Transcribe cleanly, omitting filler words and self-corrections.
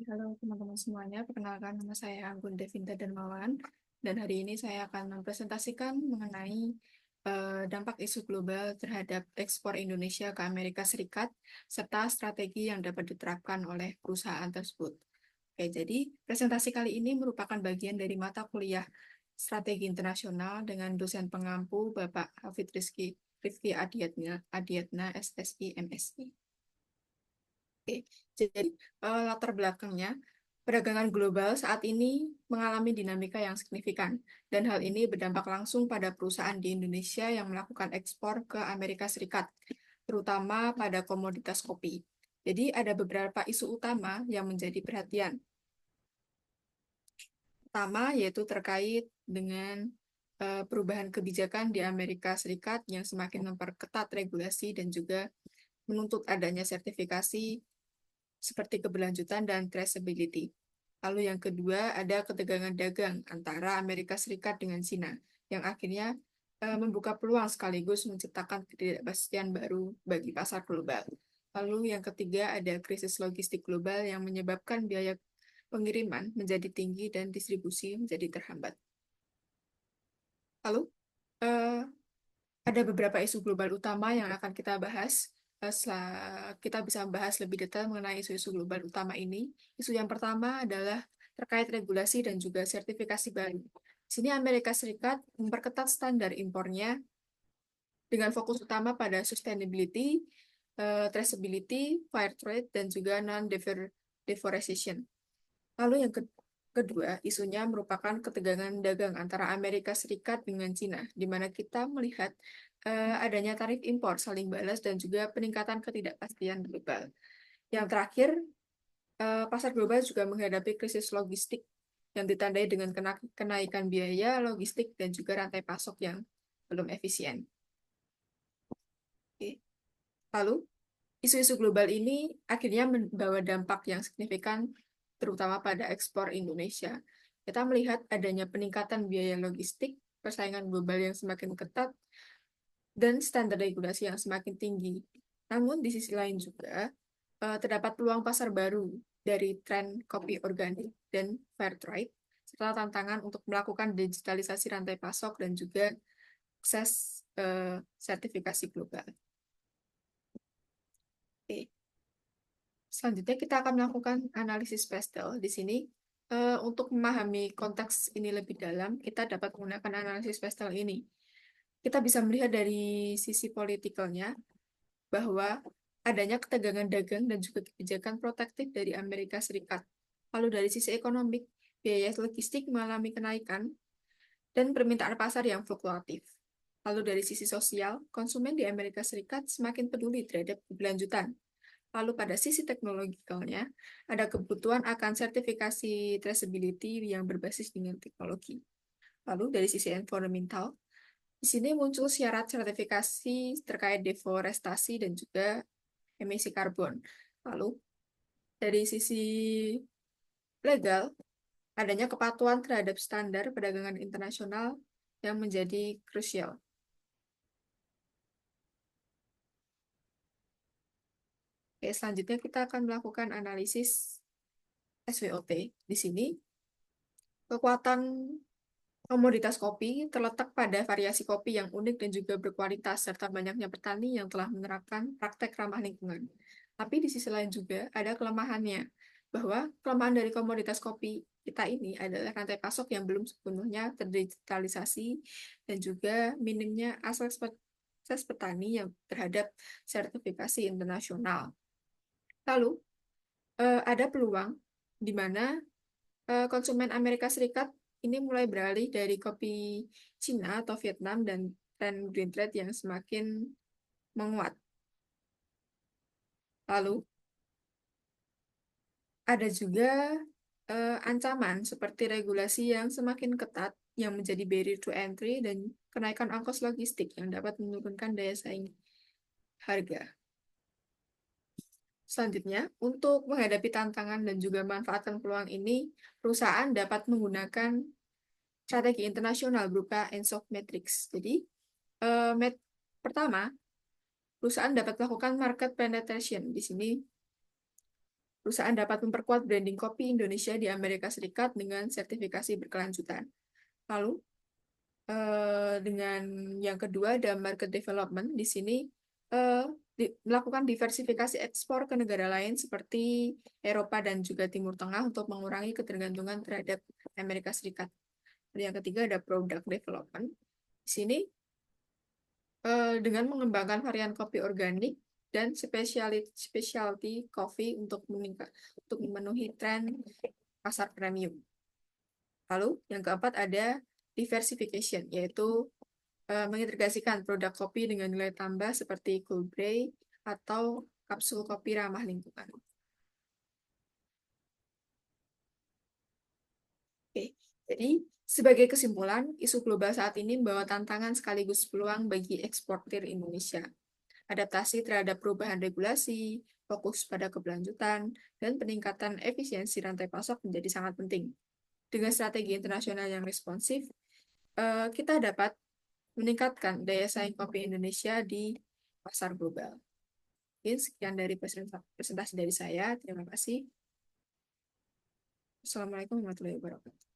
Halo teman-teman semuanya, perkenalkan nama saya Anggun Devinta Darmawan dan hari ini saya akan mempresentasikan mengenai dampak isu global terhadap ekspor Indonesia ke Amerika Serikat serta strategi yang dapat diterapkan oleh perusahaan tersebut. Oke, jadi presentasi kali ini merupakan bagian dari mata kuliah Strategi Internasional dengan dosen pengampu Bapak Hafid Rifki Adiatna SSI MSI. Oke, jadi latar belakangnya, perdagangan global saat ini mengalami dinamika yang signifikan, dan hal ini berdampak langsung pada perusahaan di Indonesia yang melakukan ekspor ke Amerika Serikat, terutama pada komoditas kopi. Jadi ada beberapa isu utama yang menjadi perhatian. Pertama, yaitu terkait dengan perubahan kebijakan di Amerika Serikat yang semakin memperketat regulasi dan juga menuntut adanya sertifikasi seperti keberlanjutan dan traceability. Lalu yang kedua ada ketegangan dagang antara Amerika Serikat dengan Cina yang akhirnya membuka peluang sekaligus menciptakan ketidakpastian baru bagi pasar global. Lalu yang ketiga ada krisis logistik global yang menyebabkan biaya pengiriman menjadi tinggi dan distribusi menjadi terhambat. Lalu eh, ada beberapa isu global utama yang akan kita bahas. Setelah kita bisa membahas lebih detail mengenai isu-isu global utama ini. Isu yang pertama adalah terkait regulasi dan juga sertifikasi baru. Di sini Amerika Serikat memperketat standar impornya dengan fokus utama pada sustainability, traceability, fair trade, dan juga non-deforestation. Lalu yang kedua, isunya merupakan ketegangan dagang antara Amerika Serikat dengan Cina, di mana kita melihat adanya tarif impor saling balas dan juga peningkatan ketidakpastian global. Yang terakhir, pasar global juga menghadapi krisis logistik yang ditandai dengan kenaikan biaya logistik dan juga rantai pasok yang belum efisien. Oke. Lalu, isu-isu global ini akhirnya membawa dampak yang signifikan terutama pada ekspor Indonesia. Kita melihat adanya peningkatan biaya logistik, persaingan global yang semakin ketat, dan standar regulasi yang semakin tinggi. Namun di sisi lain juga terdapat peluang pasar baru dari tren kopi organik dan fair trade, serta tantangan untuk melakukan digitalisasi rantai pasok dan juga akses sertifikasi global. Oke. Selanjutnya kita akan melakukan analisis pastel. Di sini untuk memahami konteks ini lebih dalam, kita dapat menggunakan analisis pastel ini. Kita bisa melihat dari sisi politikalnya bahwa adanya ketegangan dagang dan juga kebijakan protektif dari Amerika Serikat. Lalu dari sisi ekonomi, biaya logistik mengalami kenaikan dan permintaan pasar yang fluktuatif. Lalu dari sisi sosial, konsumen di Amerika Serikat semakin peduli terhadap keberlanjutan. Lalu pada sisi teknologikalnya, ada kebutuhan akan sertifikasi traceability yang berbasis dengan teknologi. Lalu dari sisi environmental, di sini muncul syarat sertifikasi terkait deforestasi dan juga emisi karbon. Lalu dari sisi legal, adanya kepatuhan terhadap standar perdagangan internasional yang menjadi krusial. Oke, selanjutnya kita akan melakukan analisis SWOT. Di sini, kekuatan komoditas kopi terletak pada variasi kopi yang unik dan juga berkualitas, serta banyaknya petani yang telah menerapkan praktek ramah lingkungan. Tapi di sisi lain juga ada kelemahannya, bahwa kelemahan dari komoditas kopi kita ini adalah rantai pasok yang belum sepenuhnya terdigitalisasi dan juga minimnya akses petani yang terhadap sertifikasi internasional. Lalu, ada peluang di mana konsumen Amerika Serikat ini mulai beralih dari kopi Cina atau Vietnam dan tren green trade yang semakin menguat. Lalu ada juga ancaman seperti regulasi yang semakin ketat yang menjadi barrier to entry dan kenaikan ongkos logistik yang dapat menurunkan daya saing harga. Selanjutnya, untuk menghadapi tantangan dan juga manfaatkan peluang ini, perusahaan dapat menggunakan strategi internasional berupa ENSOF Matrix. Jadi, eh, met pertama, perusahaan dapat melakukan market penetration. Di sini Perusahaan dapat memperkuat branding kopi Indonesia di Amerika Serikat dengan sertifikasi berkelanjutan. Lalu, dengan yang kedua ada market development. Di sini melakukan diversifikasi ekspor ke negara lain seperti Eropa dan juga Timur Tengah untuk mengurangi ketergantungan terhadap Amerika Serikat. Dan yang ketiga ada product development. Di sini dengan mengembangkan varian kopi organik dan specialty coffee untuk memenuhi tren pasar premium. Lalu yang keempat ada diversification, yaitu mengintegrasikan produk kopi dengan nilai tambah seperti cold brew atau kapsul kopi ramah lingkungan. Oke, jadi sebagai kesimpulan, isu global saat ini membawa tantangan sekaligus peluang bagi eksportir Indonesia. Adaptasi terhadap perubahan regulasi, fokus pada keberlanjutan, dan peningkatan efisiensi rantai pasok menjadi sangat penting. Dengan strategi internasional yang responsif, kita dapat meningkatkan daya saing kopi Indonesia di pasar global. Mungkin sekian dari presentasi dari saya. Terima kasih. Assalamualaikum warahmatullahi wabarakatuh.